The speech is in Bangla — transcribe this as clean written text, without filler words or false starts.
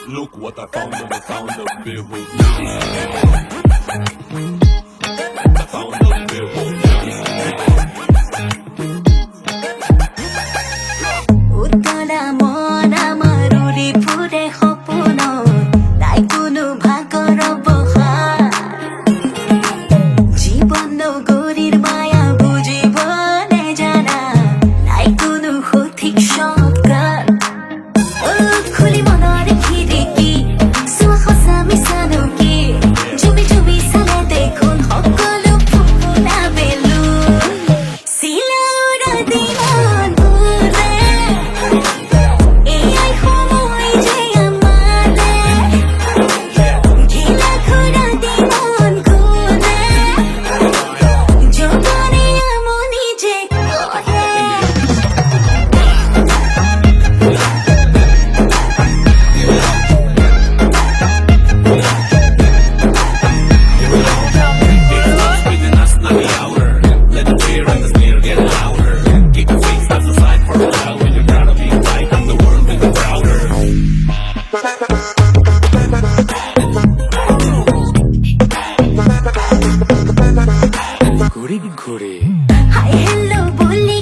Look what I found on the sound of Beirut. The sound of Beirut. Uttara মন আমার উড়ি ফুটে সপোন নাই কোনো ভাগৰ বহাৰ জীৱন নগৰীৰ মায়া বুজিবলে জানা নাই কোনো সঠিক সংস্কাৰ খুলি মনৰ খিৰিকী চোৱা সঁচা মিছা নকি জুমি জুমি চালে দেখোন সকলো ফুলা বেলুন চিলাউৰা দিনত ঘূৰে এয়াই সময় যে আমাৰে ঘিলা ঘূৰা দিনত ঘূৰে যৌৱনে আমনি যে কৰে Within us, not the hour. Let the fear and the sneer get louder. Keep your face out the side for a while. When you're proud of being right, and the world will be prouder. ঘুরে ঘুরে হাই হ্যালো বলি